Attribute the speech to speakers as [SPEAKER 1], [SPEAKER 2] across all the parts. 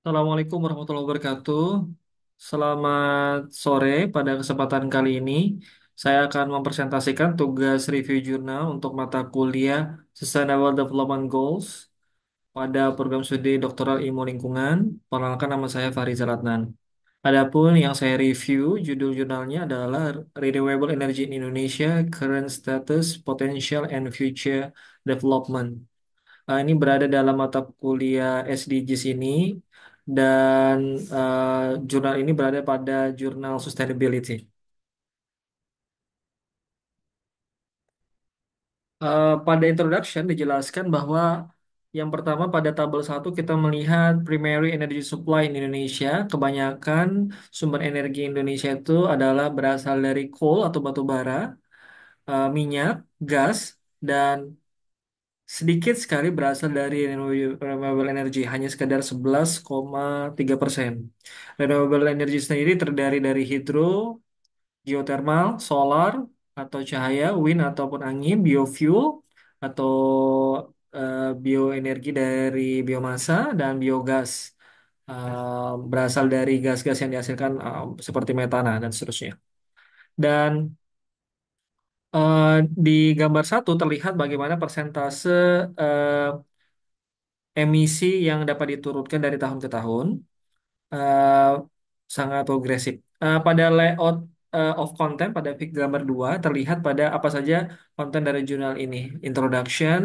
[SPEAKER 1] Assalamualaikum warahmatullahi wabarakatuh. Selamat sore. Pada kesempatan kali ini, saya akan mempresentasikan tugas review jurnal untuk mata kuliah Sustainable Development Goals pada program studi doktoral ilmu lingkungan. Perkenalkan, nama saya Fahri Zaratnan. Adapun yang saya review, judul jurnalnya adalah Renewable Energy in Indonesia, Current Status, Potential and Future Development. Ini berada dalam mata kuliah SDGs ini dan jurnal ini berada pada jurnal Sustainability. Pada introduction dijelaskan bahwa yang pertama pada tabel 1 kita melihat primary energy supply in Indonesia. Kebanyakan sumber energi Indonesia itu adalah berasal dari coal atau batu bara, minyak, gas, dan sedikit sekali berasal dari renewable energy, hanya sekedar 11,3%. Renewable energy sendiri terdiri dari hidro, geothermal, solar, atau cahaya, wind ataupun angin, biofuel, atau bioenergi dari biomasa, dan biogas. Berasal dari gas-gas yang dihasilkan seperti metana dan seterusnya. Dan eh, di gambar satu terlihat bagaimana persentase eh, emisi yang dapat diturunkan dari tahun ke tahun eh, sangat progresif. Pada layout of content pada gambar 2 terlihat pada apa saja konten dari jurnal ini. Introduction,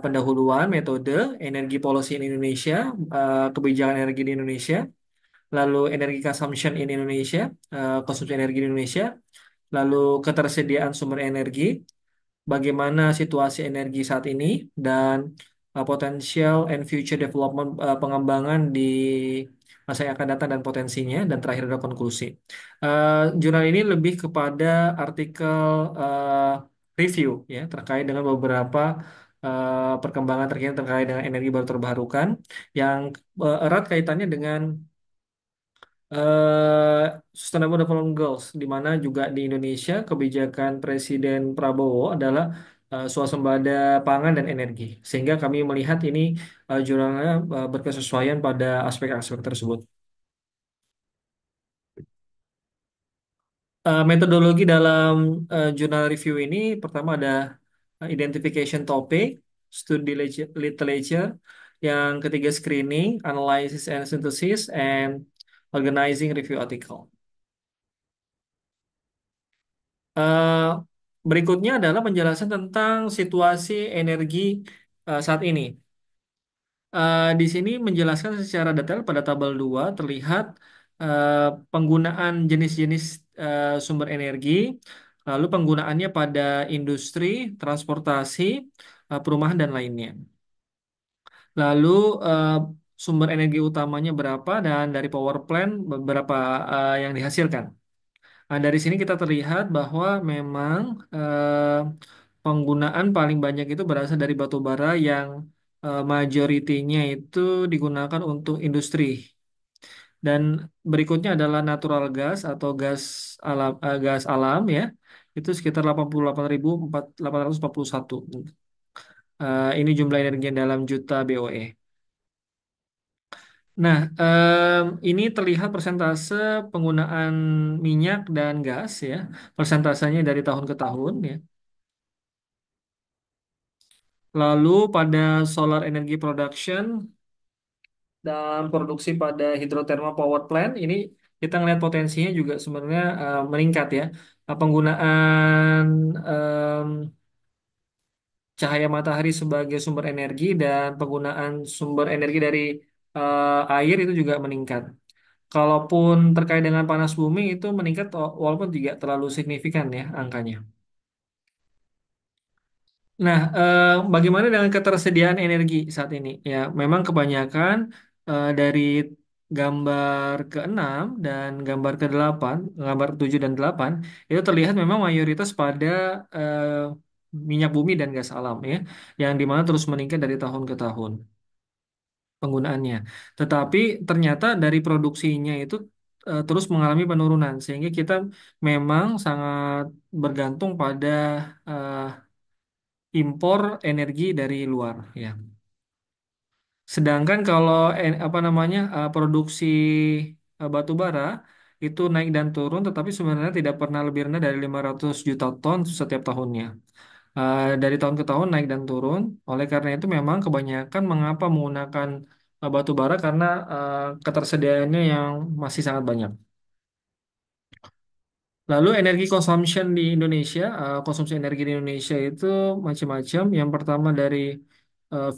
[SPEAKER 1] pendahuluan, metode, energi policy in Indonesia, kebijakan energi di Indonesia, lalu energi consumption in Indonesia, konsumsi energi di Indonesia, lalu ketersediaan sumber energi, bagaimana situasi energi saat ini dan potential and future development, pengembangan di masa yang akan datang dan potensinya, dan terakhir adalah konklusi. Jurnal ini lebih kepada artikel review ya terkait dengan beberapa perkembangan terkini terkait dengan energi baru terbarukan yang erat kaitannya dengan Sustainable Development Goals, di mana juga di Indonesia kebijakan Presiden Prabowo adalah swasembada pangan dan energi. Sehingga kami melihat ini jurnalnya berkesesuaian pada aspek-aspek tersebut. Metodologi dalam jurnal review ini pertama ada identification topic, studi literature, yang ketiga screening, analysis and synthesis, and organizing review article. Eh, Berikutnya adalah penjelasan tentang situasi energi saat ini. Di sini menjelaskan secara detail pada tabel 2 terlihat eh, penggunaan jenis-jenis sumber energi, lalu penggunaannya pada industri, transportasi, perumahan dan lainnya. Lalu eh, sumber energi utamanya berapa dan dari power plant berapa yang dihasilkan. Nah, dari sini kita terlihat bahwa memang penggunaan paling banyak itu berasal dari batu bara yang majoritinya itu digunakan untuk industri. Dan berikutnya adalah natural gas atau gas alam ya. Itu sekitar 88.841. Ini jumlah energi yang dalam juta BOE. Nah, ini terlihat persentase penggunaan minyak dan gas ya, persentasenya dari tahun ke tahun ya. Lalu pada solar energy production dan produksi pada hydrothermal power plant ini kita ngelihat potensinya juga sebenarnya meningkat ya. Penggunaan cahaya matahari sebagai sumber energi dan penggunaan sumber energi dari air itu juga meningkat. Kalaupun terkait dengan panas bumi itu meningkat walaupun tidak terlalu signifikan ya angkanya. Nah, bagaimana dengan ketersediaan energi saat ini? Ya, memang kebanyakan dari gambar ke-6 dan gambar ke-8, gambar 7 dan 8 itu terlihat memang mayoritas pada eh, minyak bumi dan gas alam ya, yang dimana terus meningkat dari tahun ke tahun penggunaannya. Tetapi ternyata dari produksinya itu terus mengalami penurunan sehingga kita memang sangat bergantung pada eh, impor energi dari luar ya. Sedangkan kalau apa namanya produksi batu bara itu naik dan turun, tetapi sebenarnya tidak pernah lebih rendah dari 500 juta ton setiap tahunnya. Dari tahun ke tahun naik dan turun. Oleh karena itu memang kebanyakan mengapa menggunakan batu bara karena ketersediaannya yang masih sangat banyak. Lalu energi consumption di Indonesia, konsumsi energi di Indonesia itu macam-macam. Yang pertama dari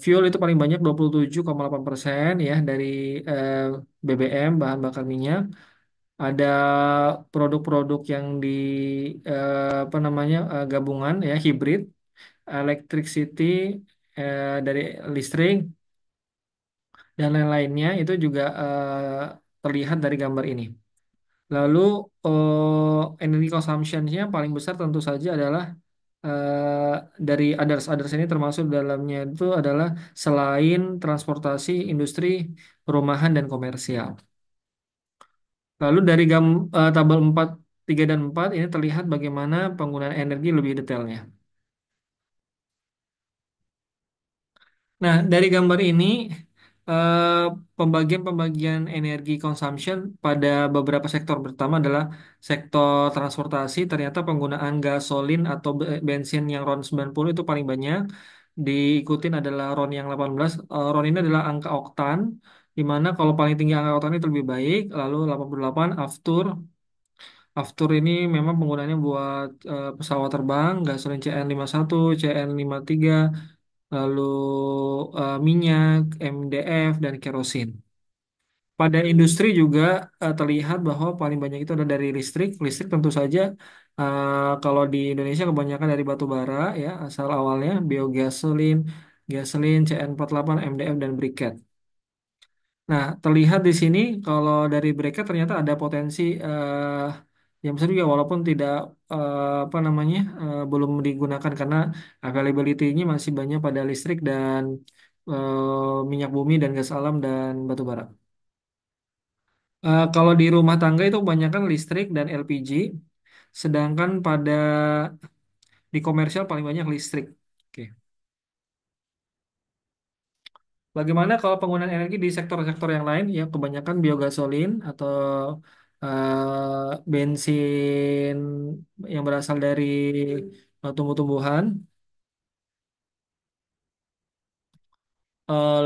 [SPEAKER 1] fuel itu paling banyak 27,8% ya dari eh, BBM, bahan bakar minyak. Ada produk-produk yang di apa namanya gabungan ya hibrid, electricity dari listrik dan lain-lainnya itu juga terlihat dari gambar ini. Lalu energi consumption-nya paling besar tentu saja adalah dari others. Others ini termasuk dalamnya itu adalah selain transportasi, industri, perumahan, dan komersial. Lalu dari tabel 4, 3 dan 4 ini terlihat bagaimana penggunaan energi lebih detailnya. Nah, dari gambar ini eh, pembagian-pembagian energi consumption pada beberapa sektor pertama adalah sektor transportasi. Ternyata penggunaan gasolin atau bensin yang RON 90 itu paling banyak. Diikutin adalah RON yang 18. RON ini adalah angka oktan, di mana kalau paling tinggi angka oktan itu lebih baik. Lalu 88 aftur. Aftur ini memang penggunaannya buat pesawat terbang, gasolin CN51, CN53, lalu minyak, MDF, dan kerosin. Pada industri juga terlihat bahwa paling banyak itu ada dari listrik. Listrik tentu saja kalau di Indonesia kebanyakan dari batu bara ya asal awalnya biogasolin, gasolin, CN48, MDF, dan briket. Nah, terlihat di sini kalau dari briket ternyata ada potensi yang besar juga walaupun tidak apa namanya belum digunakan karena availability-nya masih banyak pada listrik dan minyak bumi dan gas alam dan batu bara. Kalau di rumah tangga itu kebanyakan listrik dan LPG, sedangkan pada di komersial paling banyak listrik. Oke. Bagaimana kalau penggunaan energi di sektor-sektor yang lain? Ya, kebanyakan biogasolin atau bensin yang berasal dari tumbuh-tumbuhan.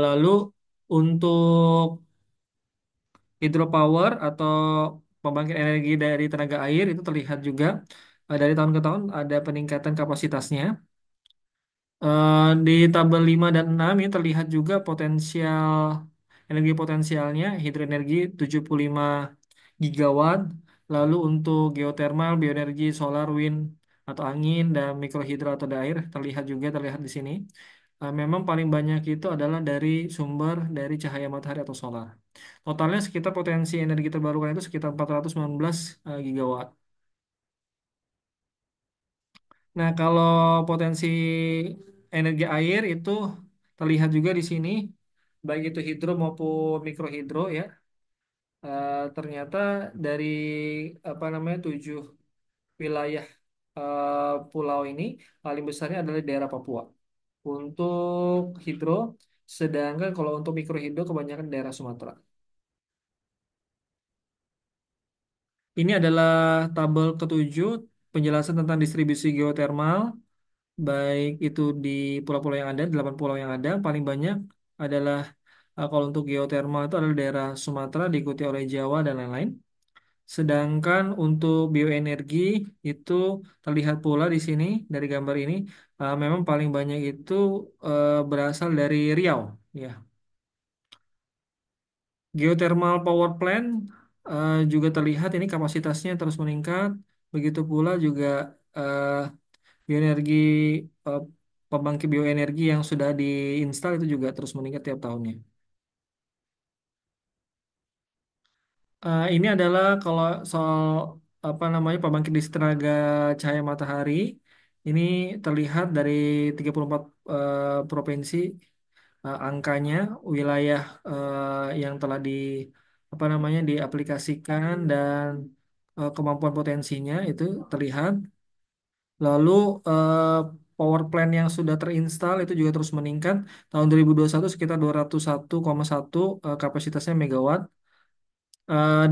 [SPEAKER 1] Lalu untuk hydropower atau pembangkit energi dari tenaga air itu terlihat juga dari tahun ke tahun ada peningkatan kapasitasnya. Di tabel 5 dan 6 ini terlihat juga potensial energi potensialnya hidroenergi 75 gigawatt. Lalu untuk geothermal, bioenergi, solar, wind atau angin dan mikrohidro atau air terlihat di sini. Memang paling banyak itu adalah dari sumber dari cahaya matahari atau solar. Totalnya sekitar potensi energi terbarukan itu sekitar 419 gigawatt. Nah, kalau potensi energi air itu terlihat juga di sini, baik itu hidro maupun mikrohidro ya. Ternyata dari apa namanya 7 wilayah pulau ini paling besarnya adalah di daerah Papua. Untuk hidro, sedangkan kalau untuk mikrohidro kebanyakan di daerah Sumatera. Ini adalah tabel ketujuh penjelasan tentang distribusi geotermal. Baik itu di pulau-pulau yang ada, 8 pulau yang ada, paling banyak adalah kalau untuk geotermal itu adalah daerah Sumatera diikuti oleh Jawa dan lain-lain. Sedangkan untuk bioenergi itu terlihat pula di sini dari gambar ini memang paling banyak itu berasal dari Riau. Ya, geothermal power plant juga terlihat ini kapasitasnya terus meningkat. Begitu pula juga eh, bioenergi eh, pembangkit bioenergi yang sudah diinstal itu juga terus meningkat tiap tahunnya. Ini adalah kalau soal apa namanya pembangkit listrik tenaga cahaya matahari ini terlihat dari 34 provinsi angkanya wilayah yang telah di apa namanya diaplikasikan dan kemampuan potensinya itu terlihat. Lalu power plant yang sudah terinstal itu juga terus meningkat. Tahun 2021 sekitar 201,1 kapasitasnya megawatt.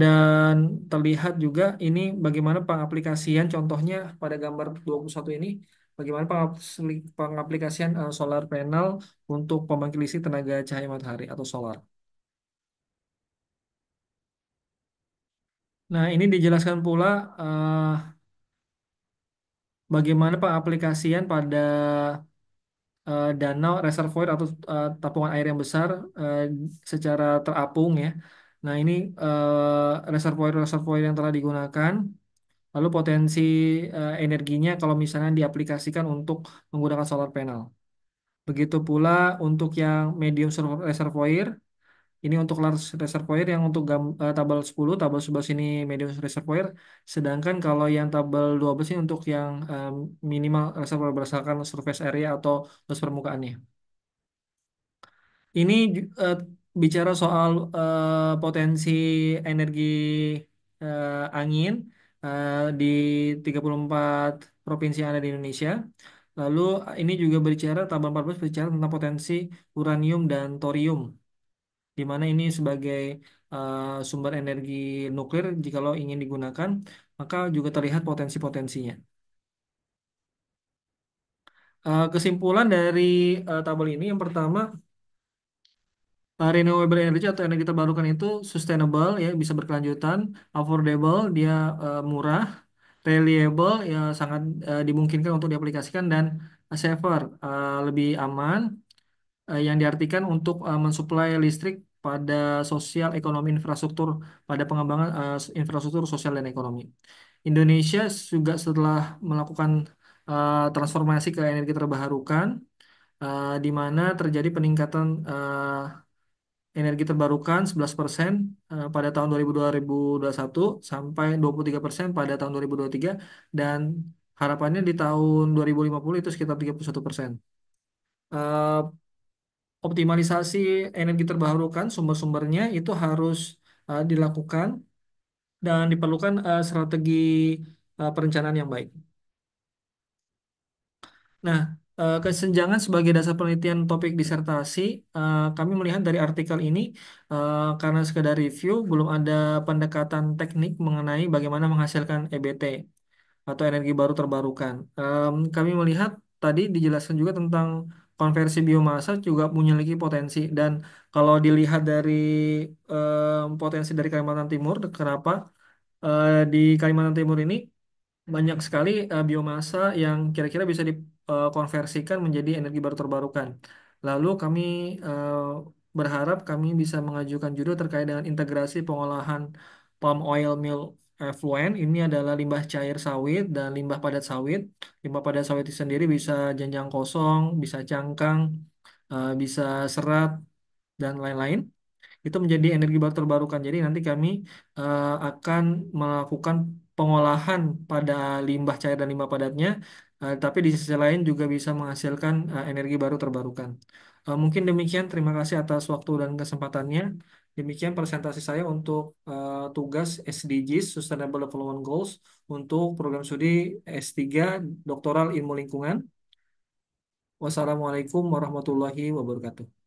[SPEAKER 1] Dan terlihat juga ini bagaimana pengaplikasian contohnya pada gambar 21 ini bagaimana pengaplikasian solar panel untuk pembangkit listrik tenaga cahaya matahari atau solar. Nah, ini dijelaskan pula eh, bagaimana pengaplikasian pada danau reservoir atau tapungan air yang besar eh, secara terapung ya. Nah, ini reservoir-reservoir yang telah digunakan. Lalu potensi energinya kalau misalnya diaplikasikan untuk menggunakan solar panel. Begitu pula untuk yang medium reservoir, ini untuk large reservoir yang untuk tabel 10, tabel 11 ini medium reservoir. Sedangkan kalau yang tabel 12 ini untuk yang minimal reservoir berdasarkan surface area atau luas permukaannya. Ini bicara soal potensi energi angin di 34 provinsi yang ada di Indonesia. Lalu ini juga berbicara, tabel 14 berbicara tentang potensi uranium dan thorium, di mana ini sebagai sumber energi nuklir jikalau ingin digunakan, maka juga terlihat potensi-potensinya. Kesimpulan dari tabel ini yang pertama, renewable energy atau energi terbarukan itu sustainable ya, bisa berkelanjutan, affordable, dia murah, reliable ya, sangat dimungkinkan untuk diaplikasikan, dan safer, lebih aman, yang diartikan untuk mensuplai listrik pada sosial ekonomi infrastruktur, pada pengembangan infrastruktur sosial dan ekonomi. Indonesia juga setelah melakukan transformasi ke energi terbarukan, di mana terjadi peningkatan energi terbarukan 11% pada tahun 2021 sampai 23% pada tahun 2023, dan harapannya di tahun 2050 itu sekitar 31%. Eh, Optimalisasi energi terbarukan sumber-sumbernya itu harus dilakukan dan diperlukan strategi perencanaan yang baik. Nah, kesenjangan sebagai dasar penelitian topik disertasi, kami melihat dari artikel ini, karena sekedar review, belum ada pendekatan teknik mengenai bagaimana menghasilkan EBT atau energi baru terbarukan. Kami melihat tadi dijelaskan juga tentang konversi biomasa juga memiliki potensi, dan kalau dilihat dari potensi dari Kalimantan Timur, kenapa di Kalimantan Timur ini banyak sekali biomasa yang kira-kira bisa dikonversikan menjadi energi baru terbarukan. Lalu kami eh, berharap kami bisa mengajukan judul terkait dengan integrasi pengolahan palm oil mill effluent. Ini adalah limbah cair sawit dan limbah padat sawit. Limbah padat sawit itu sendiri bisa janjang kosong, bisa cangkang, bisa serat, dan lain-lain, itu menjadi energi baru terbarukan. Jadi nanti kami akan melakukan pengolahan pada limbah cair dan limbah padatnya, tapi di sisi lain juga bisa menghasilkan energi baru terbarukan. Mungkin demikian, terima kasih atas waktu dan kesempatannya. Demikian presentasi saya untuk tugas SDGs, Sustainable Development Goals, untuk program studi S3 Doktoral Ilmu Lingkungan. Wassalamualaikum warahmatullahi wabarakatuh.